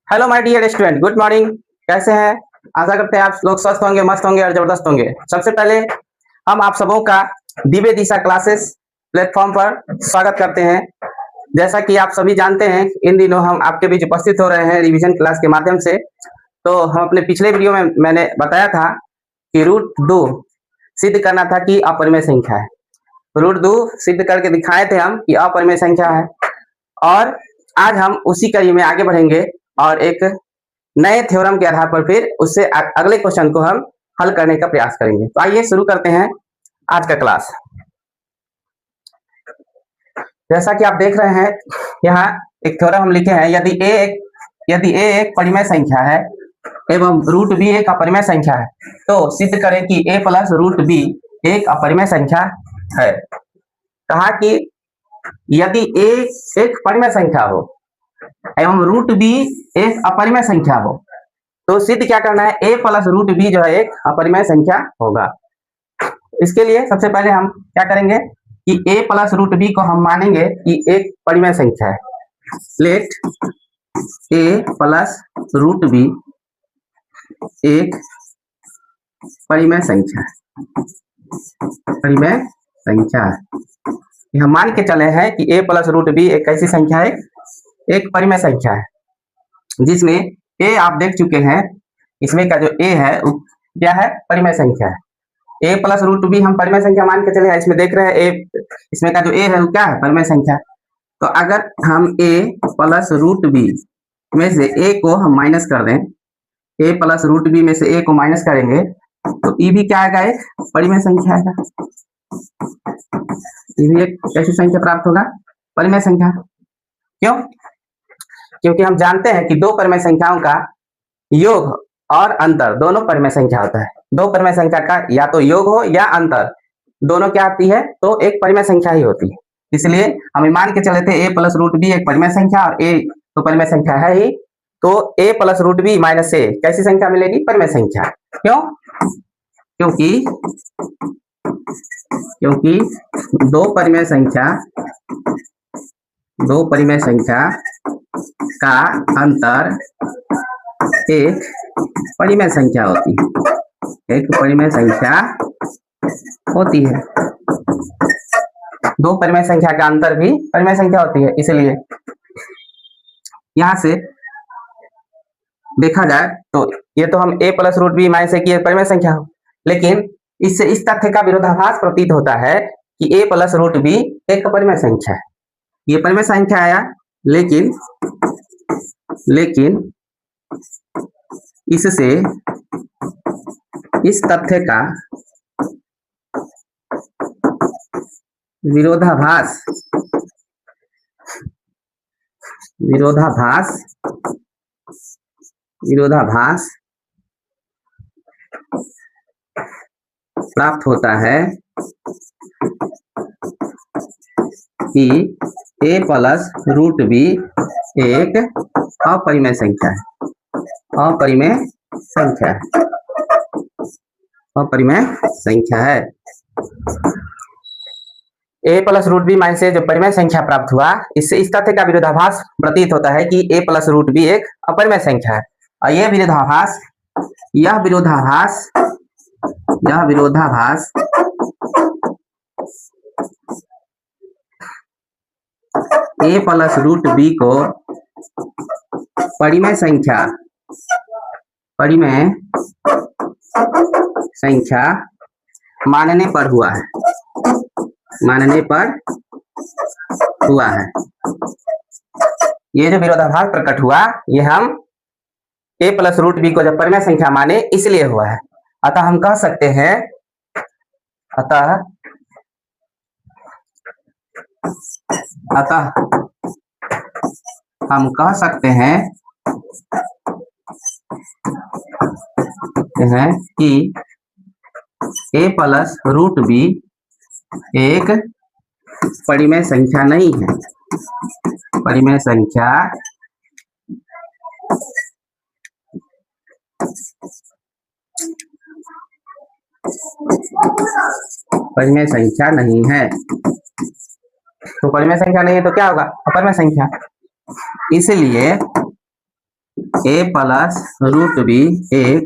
Hello my dear student, good morning. कैसे हैं? आशा करते हैं आप लोग स्वस्थ होंगे, मस्त होंगे और जबरदस्त होंगे। सबसे पहले हम आप सबों का दिव्य दिशा क्लासेस प्लेटफॉर्म पर स्वागत करते हैं। जैसा कि आप सभी जानते हैं, इन दिनों हम आपके बीच उपस्थित हो रहे हैं रिवीजन क्लास के माध्यम से। तो हम अपने पिछले वीडियो में मैंने बताया था कि रूट 2 सिद्ध करना था कि अपरिमेय संख्या है। रूट 2 सिद्ध करके दिखाए थे हम कि अपरिमेय संख्या है। और आज हम उसी कड़ी में आगे बढ़ेंगे और एक नए थ्योरम के आधार पर फिर उससे अगले क्वेश्चन को हम हल करने का प्रयास करेंगे। तो आइए शुरू करते हैं आज का क्लास। जैसा कि आप देख रहे हैं, यहाँ एक थ्योरम हम लिखे हैं। यदि a एक परिमेय संख्या है एवं रूट b एक अपरिमेय संख्या है, तो सिद्ध करें कि a प्लस रूट b एक अपरिमेय संख्या है। कहा कि यदि a एक परिमेय संख्या हो एवं रूट b एक अपरिमेय संख्या हो, तो सिद्ध क्या करना है? a प्लस रूट b जो है एक अपरिमेय संख्या होगा। इसके लिए सबसे पहले हम क्या करेंगे कि a प्लस रूट b को हम मानेंगे कि एक परिमेय संख्या है। Let a plus root b एक परिमेय संख्या है। परिमेय संख्या है। हम मान के चले हैं कि a प्लस रूट b एक कैसी संख्या है? एक परिमेय संख्या है, जिसमें a आप देख चुके हैं। इसमें का जो a है वो क्या है? परिमेय संख्या है। a प्लस रूट b हम परिमेय संख्या मान के चले हैं। इसमें देख रहे हैं a, इसमें का जो a है वो क्या है? परिमेय संख्या। तो अगर हम a प्लस रूट b में से a को हम माइनस कर दें, a प्लस रूट b में से a को माइनस करेंगे तो e भी क्या आएगा? एक परिमेय संख्या आएगा। e भी एक कैसी संख्या प्राप्त होगा? परिमेय संख्या। क्यों? क्योंकि हम जानते हैं कि दो परिमेय संख्याओं का योग और अंतर दोनों परिमेय संख्या होता है। दो परिमेय संख्या का या तो योग हो या अंतर, दोनों क्या आती है? तो एक परिमेय संख्या ही होती है। इसलिए हम मान के चले थे a प्लस रूट बी एक परिमेय संख्या और a तो परिमेय संख्या है ही, तो a plus root B minus a कैसी संख्या मिलेगी? परिमेय संख्या। क्यों? क्योंकि दो परिमेय संख्या का अंतर एक परिमेय संख्या होती है। एक परिमेय संख्या होती है। दो परिमेय संख्या का अंतर भी परिमेय संख्या होती है। इसलिए यहां से देखा जाए तो ये तो हम a plus root B minus की परिमेय संख्या हो, लेकिन इससे इस तथ्य का विरोधाभास प्रतीत होता है कि a प्लस रूट बी एक परिमेय संख्या है। ये परिमेय संख्या आया, लेकिन इससे इस तथ्य का विरोधाभास प्राप्त होता है कि a प्लस रूट बी एक अपरिमेय संख्या है। अपरिमेय संख्या है। a plus root B minus से जो परिमेय संख्या प्राप्त हुआ, इससे इस तथ्य का विरोधाभास प्रतीत होता है कि a प्लस रूट बी एक अपरिमेय संख्या है। और यह विरोधाभास a प्लस रूट बी को परिमेय संख्या मानने पर हुआ है। ये जो विरोधाभास प्रकट हुआ, ये हम a प्लस रूट बी को जब परिमेय संख्या माने इसलिए हुआ है। अतः हम कह सकते हैं कि a प्लस रूट बी एक परिमेय संख्या नहीं है। परिमेय संख्या नहीं है। तो परिमेय संख्या नहीं है तो क्या होगा? अपरिमेय संख्या। इसलिए a प्लस रूट बी एक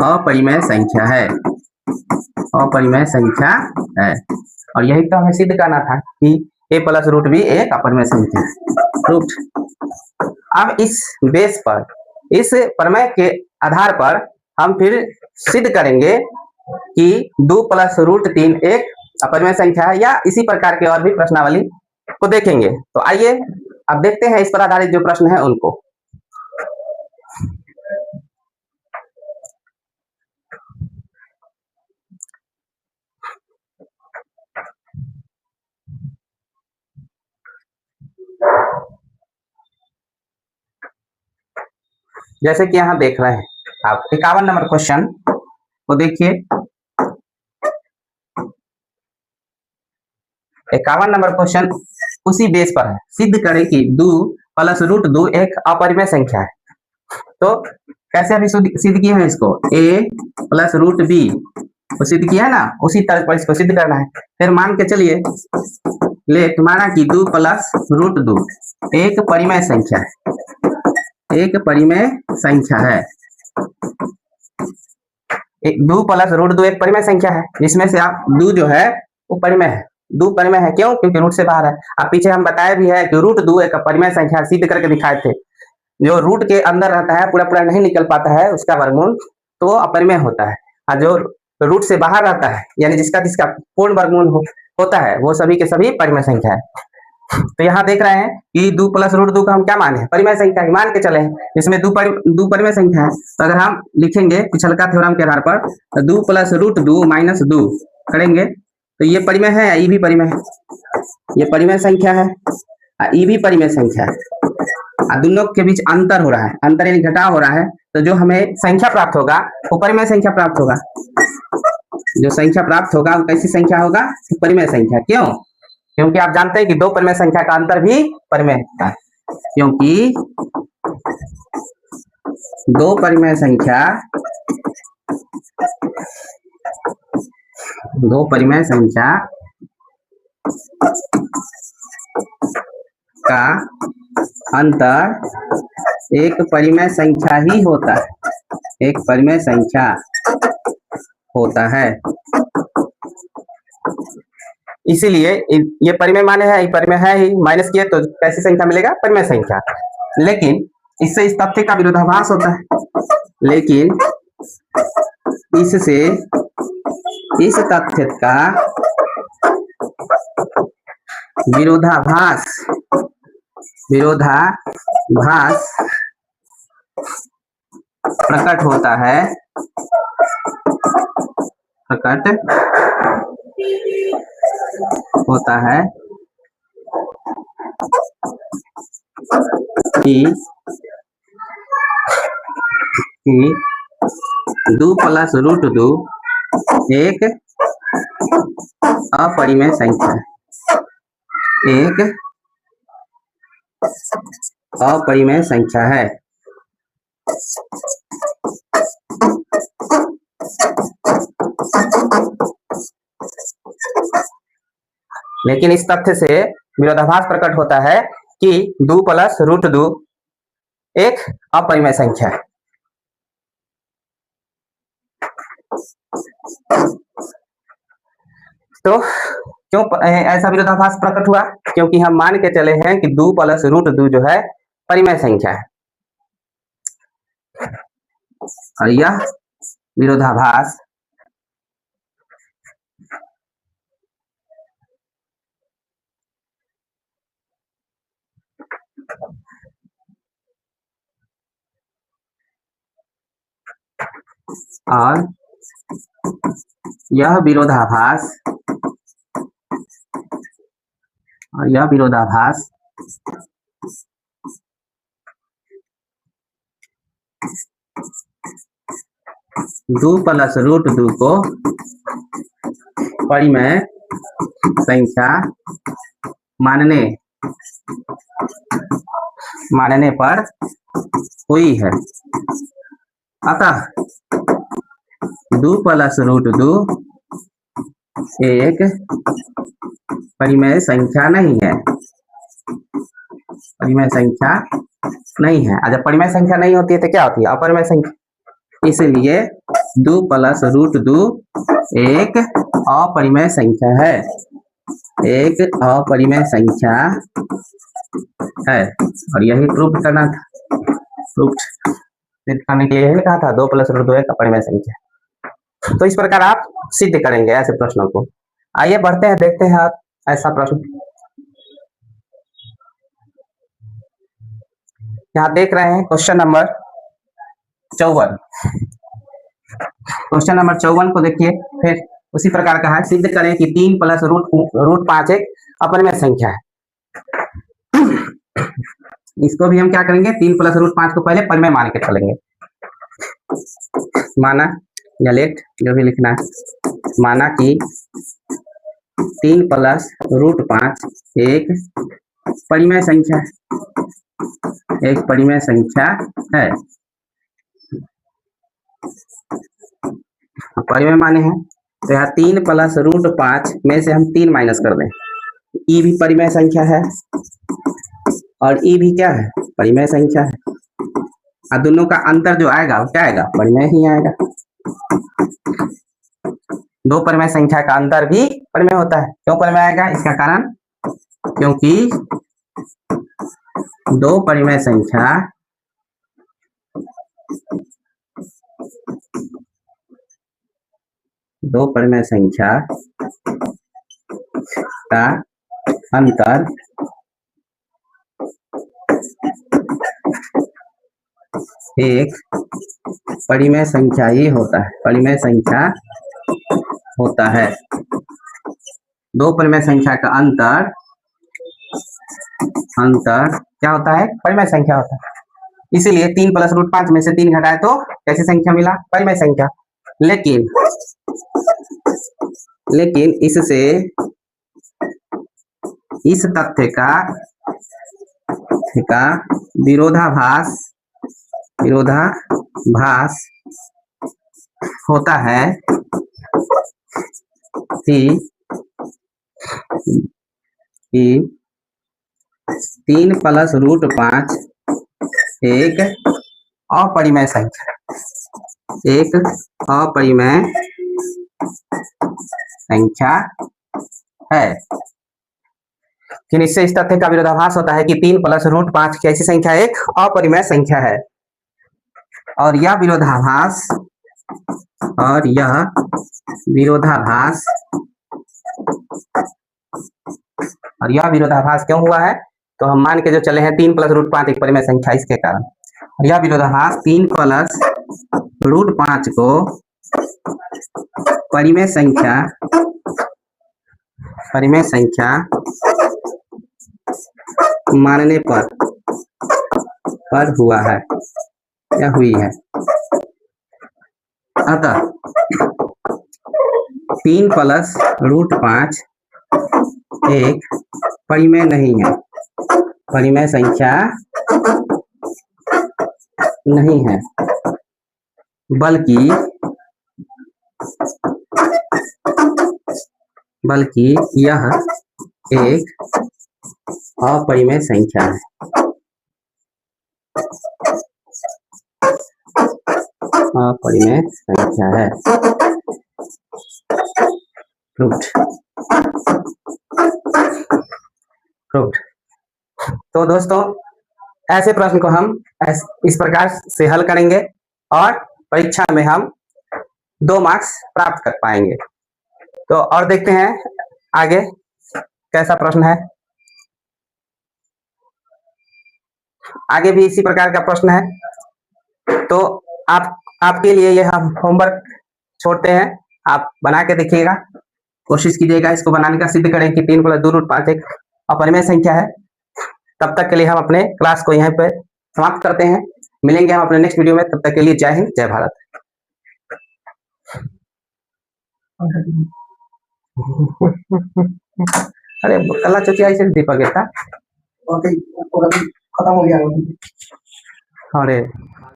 अपरिमेय संख्या है, अपरिमेय संख्या है। और यही तो हमें सिद्ध करना था कि a प्लस रूट बी एक अपरिमेय संख्या है। रूट अब इस बेस पर, इस प्रमेय के आधार पर हम फिर सिद्ध करेंगे कि 2 प्लस रूट 3 एक अपरिमेय संख्या है, या इसी प्रकार के और भी प्रश्नावली को देखेंगे। तो आइए अब देखते हैं इस पर आधारित जो प्रश्न है उनको। जैसे कि यहाँ देख रहे हैं आप 51 नंबर क्वेश्चन को देखिए। 51 नंबर क्वेश्चन उसी बेस पर है, सिद्ध करें कि 2 प्लस रूट 2 एक अपरिमेय संख्या है। तो कैसे अभी सिद्ध किए हैं इसको, a प्लस रूट बी को सिद्ध किया है ना, उसी तरह पर इसको सिद्ध करना है। फिर मान के चलिए लेट माना कि 2 प्लस रूट 2 एक परिमेय संख्या है, एक परिमेय संख्या है। 2 प्लस रूट 2 एक परिमेय संख्या है, जिसमें से आप 2 जो है वो परिमेय है। 2 परिमेय है क्यों? क्योंकि रूट से बाहर है। अब पीछे हम बताया भी है कि रूट 2 एक परिमेय संख्या सिद्ध करके दिखाए थे। जो रूट के अंदर रहता है पूरा पूरा नहीं निकल पाता है उसका वर्गमूल, तो अपरिमेय होता है। और जो रूट से बाहर रहता है यानी जिसका पूर्ण वर्गमूल होता है वो सभी के सभी परिमेय संख्या है। तो यहाँ देख रहे हैं कि 2 प्लस रूट 2 का हम क्या माने हैं, परिमेय संख्या मान के चले हैं, इसमें 2 परिमेय संख्या है। तो अगर हम लिखेंगे पिछलका थ्योरम के आधार पर, तो 2 प्लस रूट 2 माइनस 2 करेंगे तो ये परिमेय है, ये भी परिमेय है, ये परिमेय संख्या है, ये भी परिमेय संख्या है। दोनों के बीच अंतर हो रहा है, अंतर यानी घटाव हो रहा है। तो जो हमें संख्या प्राप्त होगा वो परिमेय संख्या प्राप्त होगा। जो संख्या प्राप्त होगा वो कैसी संख्या होगा, परिमेय संख्या। क्यों? क्योंकि आप जानते हैं कि 2 परिमेय संख्या का अंतर भी परिमेय होता है, क्योंकि 2 परिमेय संख्या, 2 परिमेय संख्या का अंतर एक परिमेय संख्या ही होता है, एक परिमेय संख्या होता है। इसीलिए ये परिमेय माने है, ये परिमेय है ही, माइनस किए तो कैसी संख्या मिलेगा, परिमेय संख्या। लेकिन इससे इस तथ्य का विरोधाभास होता है, लेकिन इससे इस तथ्य का विरोधाभास प्रकट होता है, कि 2 प्लस रूट 2 एक अपरिमेय संख्या है, एक अपरिमेय संख्या है। लेकिन इस तथ्य से विरोधाभास प्रकट होता है कि 2 प्लस रूट 2 एक अपरिमेय संख्या है। तो क्यों ऐसा विरोधाभास प्रकट हुआ? क्योंकि हम मान के चले हैं कि 2 प्लस रूट 2 जो है परिमेय संख्या है, और यह विरोधाभास और यह विरोधाभास 2 प्लस रूट 2 को परिमेय संख्या मानने पर हुई है। अतः 2 प्लस रूट 2 एक परिमेय संख्या नहीं है, परिमेय संख्या नहीं है। जब परिमेय संख्या नहीं होती है तो क्या होती है? अपरिमेय संख्या। इसलिए 2 प्लस रूट 2 एक अपरिमेय संख्या है, एक अपरिमेय संख्या है। और यही प्रूफ करना था, प्रूफ करने के लिए यही कहा था 2 प्लस रूट 2 एक अपरिमेय संख्या। तो इस प्रकार आप सिद्ध करेंगे ऐसे प्रश्नों को। आइए बढ़ते हैं, देखते हैं आप ऐसा प्रश्न। यहाँ देख रहे हैं क्वेश्चन नंबर 54। क्वेश्चन नंबर 54 को देखिए, फिर उसी प्रकार का है, सिद्ध करें कि 3 प्लस रूट 5 एक अपरिमेय संख्या है। इसको भी हम क्या करेंगे? 3 प्लस रूट 5 को पहले परिमेय मान के चलेंगे। माना या लेट जो भी लिखना है, माना कि 3 प्लस रूट 5 एक परिमेय संख्या है, एक परिमेय संख्या है। परिमेय माने हैं तो यहाँ 3 प्लस रूट 5 में से हम 3 माइनस कर दें। ई भी परिमेय संख्या है और ई भी क्या है? परिमेय संख्या है। और दोनों का अंतर जो आएगा वो क्या आएगा? परिमेय ही आएगा। दो परिमेय संख्या का अंतर भी परिमेय होता है। क्यों परिमेय आएगा? इसका कारण क्योंकि दो परिमेय संख्या का अंतर एक परिमेय संख्या ही होता है, परिमेय संख्या होता है। दो परिमेय संख्या का अंतर क्या होता है? परिमेय संख्या होता है। इसीलिए 3 प्लस रूट 5 में से 3 घटाए तो कैसी संख्या मिला? परिमेय संख्या। लेकिन इससे इस तथ्य का विरोधाभास होता है कि 3 प्लस रूट 5 एक अपरिमेय संख्या है। फिर इससे इस तथ्य का विरोधाभास होता है कि 3 प्लस रूट 5 कैसी संख्या? एक अपरिमेय संख्या है। और यह विरोधाभास क्यों हुआ है? तो हम मान के जो चले हैं 3 प्लस रूट 5 एक परिमेय संख्या, इसके कारण। और यह विरोधाभास 3 प्लस रूट 5 को परिमेय संख्या मानने पर हुआ है या हुई है। अतः 3 प्लस रूट 5 एक परिमेय नहीं है, परिमेय संख्या नहीं है, बल्कि यह एक अपरिमेय संख्या है। अपरिमेय संख्या है। प्रूव्ड। तो दोस्तों ऐसे प्रश्न को हम इस प्रकार से हल करेंगे और परीक्षा में हम 2 मार्क्स प्राप्त कर पाएंगे। तो और देखते हैं आगे कैसा प्रश्न है। आगे भी इसी प्रकार का प्रश्न है। तो आपके लिए ये हम होमवर्क छोड़ते हैं, आप बना के देखिएगा, कोशिश कीजिएगा इसको बनाने का। सिद्ध करें कि 3 प्लस 2 रूट 5 एक अपरिमेय संख्या है। तब तक के लिए हम अपने क्लास को यहीं पे समाप्त करते हैं। मिलेंगे हम अपने नेक्स्ट वीडियो में। तब तक के लिए जय हिंद, जय भारत। अरे कला चौथिया ऐसे दीपक था। खत्म हो गया। अरे